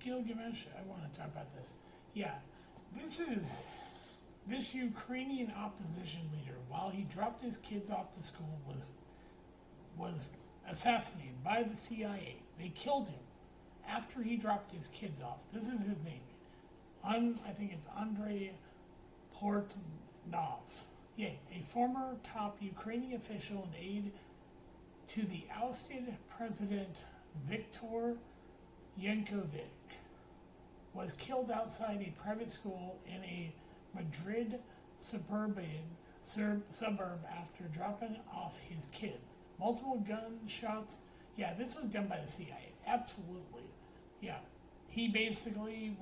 Gilgamesh, I want to talk about this. Yeah, this Ukrainian opposition leader, while he dropped his kids off to school, was assassinated by the CIA. They killed him after he dropped his kids off. This is his name. I think it's Andrei Portnov. Yeah, a former top Ukrainian official and aide to the ousted President Viktor Yanukovych was killed outside a private school in a Madrid suburb after dropping off his kids. Multiple gunshots. Yeah, this was done by the CIA. Absolutely. Yeah. He basically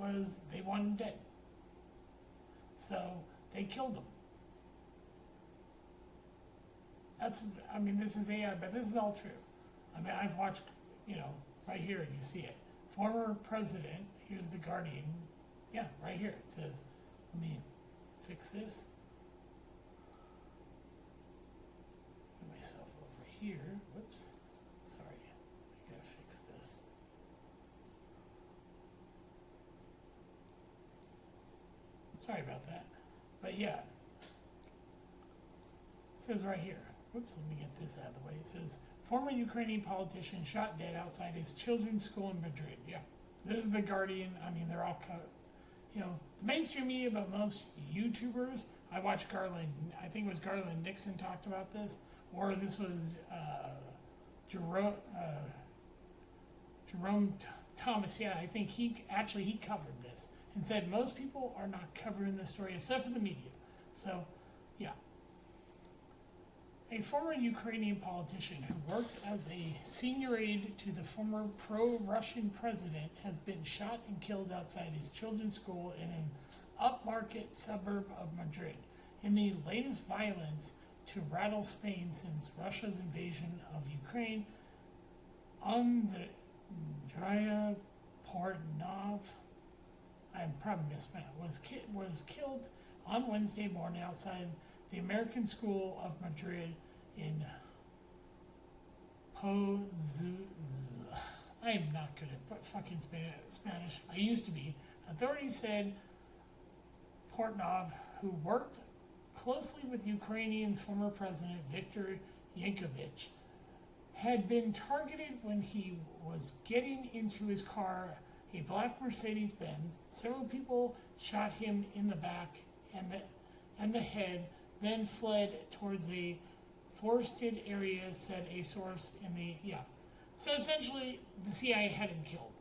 they wanted him dead. So they killed him. This is AI, but this is all true. I've watched, right here, you see it. Former president, here's the Guardian. Yeah, right here. It says, let me fix this. Get myself over here. Whoops. Sorry. I gotta fix this. Sorry about that. But yeah. It says right here. Whoops, let me get this out of the way. It says, former Ukrainian politician shot dead outside his children's school in Madrid. Yeah. This is the Guardian. They're all the mainstream media, but most YouTubers. I watched Garland. I think it was Garland Nixon talked about this, or this was Jerome Thomas. Yeah, I think he covered this and said most people are not covering this story except for the media. So, yeah. A former Ukrainian politician who worked as a senior aide to the former pro-Russian president has been shot and killed outside his children's school in an upmarket suburb of Madrid, in the latest violence to rattle Spain since Russia's invasion of Ukraine. Andrei Portnov, I probably mispronounced, was killed on Wednesday morning outside the American School of Madrid in I am not good at fucking Spanish. I used to be. Authorities said Portnov, who worked closely with Ukraine's former president Viktor Yanukovych, had been targeted when he was getting into his car, a black Mercedes-Benz. Several people shot him in the back and the head, then fled towards a forested area, said a source in the, So essentially, the CIA had him killed.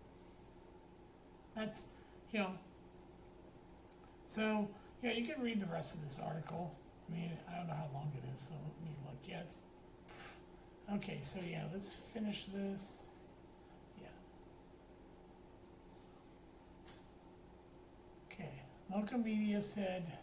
That's, So, you can read the rest of this article. I don't know how long it is, so let me look. Yeah, it's... Okay, so let's finish this. Yeah. Okay, local media said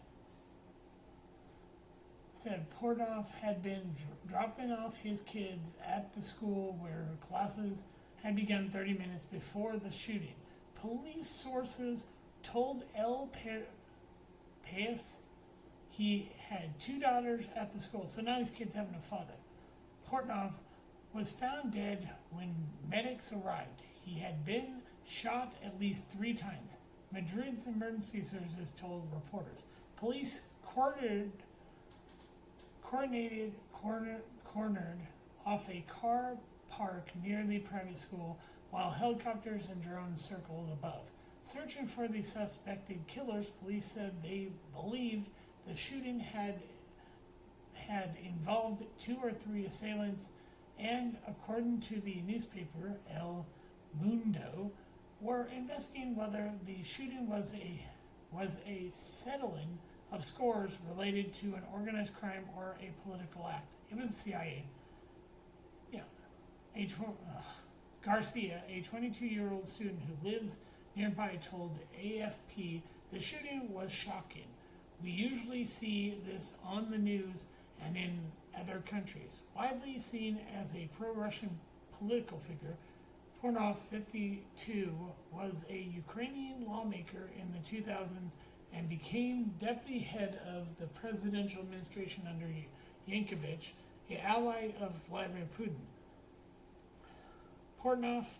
Portnov had been dropping off his kids at the school where classes had begun 30 minutes before the shooting. Police sources told El País he had 2 daughters at the school, so now his kid's having a father. Portnov was found dead when medics arrived. He had been shot at least 3 times. Madrid's emergency services told reporters. Police cornered off a car park near the private school while helicopters and drones circled above. Searching for the suspected killers, police said they believed the shooting had involved 2 or 3 assailants, and according to the newspaper El Mundo, were investigating whether the shooting was a settling of scores related to an organized crime or a political act. It was the CIA. Yeah. Garcia, a 22-year-old student who lives nearby, told AFP the shooting was shocking. We usually see this on the news and in other countries. Widely seen as a pro-Russian political figure, Portnov, 52, was a Ukrainian lawmaker in the 2000s and became deputy head of the presidential administration under Yanukovych, an ally of Vladimir Putin. Portnov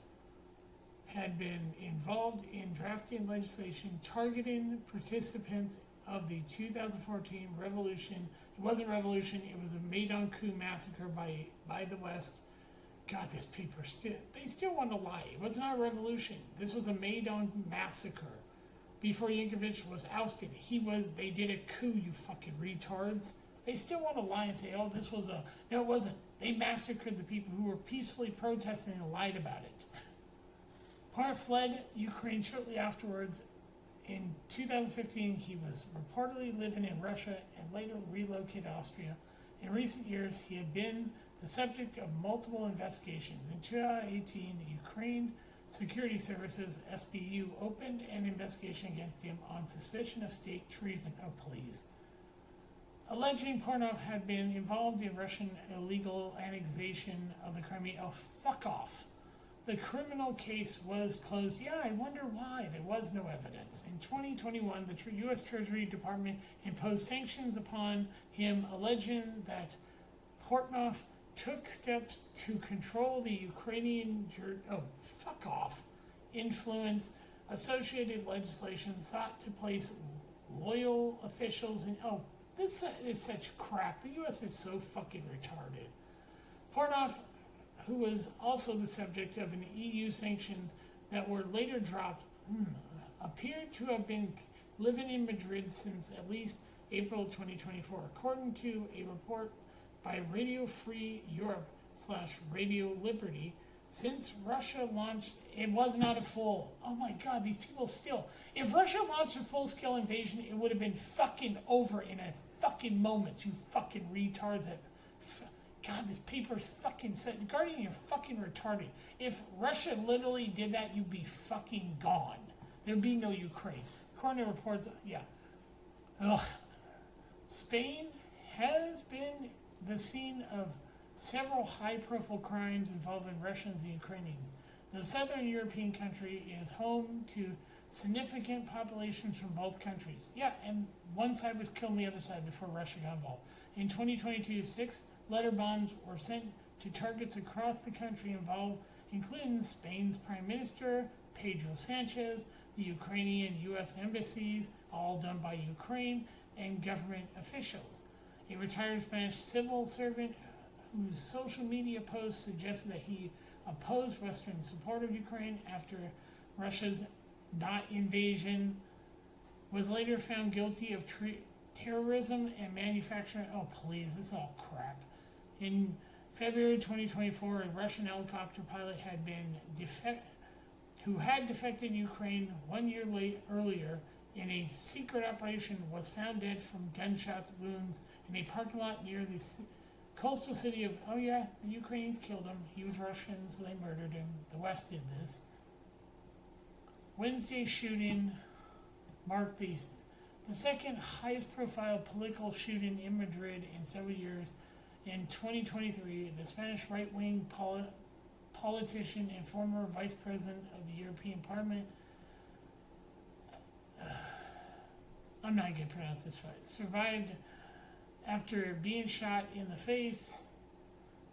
had been involved in drafting legislation targeting participants of the 2014 revolution. It wasn't a revolution, it was a Maidan coup massacre by the West. God, this paper they still want to lie. It was not a revolution. This was a Maidan massacre. Before Yankovic was ousted, they did a coup, you fucking retards. They still want to lie and say, oh, this was no, it wasn't. They massacred the people who were peacefully protesting and lied about it. Parr fled Ukraine shortly afterwards. In 2015, he was reportedly living in Russia and later relocated to Austria. In recent years, he had been the subject of multiple investigations. In 2018, the Ukraine Security Services, SBU, opened an investigation against him on suspicion of state treason. Oh, please. Alleging Portnov had been involved in Russian illegal annexation of the Crimea. Oh, fuck off. The criminal case was closed. Yeah, I wonder why. There was no evidence. In 2021, the U.S. Treasury Department imposed sanctions upon him, alleging that Portnov took steps to control the Ukrainian influence. Associated legislation sought to place loyal officials in. Oh, this is such crap. The U.S. is so fucking retarded. Portnov, who was also the subject of an EU sanctions that were later dropped, appeared to have been living in Madrid since at least April 2024, according to a report by Radio Free Europe / Radio Liberty. Since Russia launched, it was not a full. Oh my God, these people still. If Russia launched a full-scale invasion, it would have been fucking over in a fucking moment. You fucking retards. God, this paper is fucking set. Guardian, you're fucking retarded. If Russia literally did that, you'd be fucking gone. There'd be no Ukraine. According to reports, yeah. Ugh. Spain has been the scene of several high-profile crimes involving Russians and Ukrainians. The southern European country is home to significant populations from both countries. Yeah, and one side was killing the other side before Russia got involved. In 2022, 6 letter bombs were sent to targets across the country involved, including Spain's Prime Minister, Pedro Sanchez, the Ukrainian U.S. embassies, all done by Ukraine, and government officials. A retired Spanish civil servant whose social media posts suggested that he opposed Western support of Ukraine after Russia's invasion was later found guilty of terrorism and manufacturing. Oh, please, this is all crap. In February 2024, a Russian helicopter pilot who had defected Ukraine 1 year earlier in a secret operation was found dead from gunshot wounds in a parking lot near the coastal city of, oh yeah, the Ukrainians killed him. He was Russian, so they murdered him. The West did this. Wednesday's shooting marked the second highest profile political shooting in Madrid in several years. In 2023, the Spanish right-wing politician and former vice president of the European Parliament, I'm not going to pronounce this right, survived after being shot in the face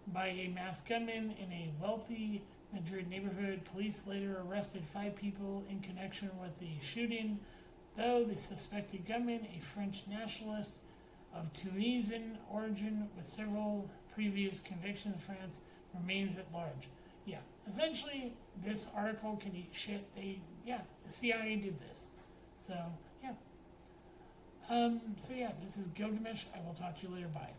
by a masked gunman in a wealthy Madrid neighborhood. Police later arrested 5 people in connection with the shooting, though the suspected gunman, a French nationalist of Tunisian origin with several previous convictions in France, remains at large. Yeah, essentially, this article can eat shit. The CIA did this. So, yeah. This is Gilgamesh. I will talk to you later. Bye.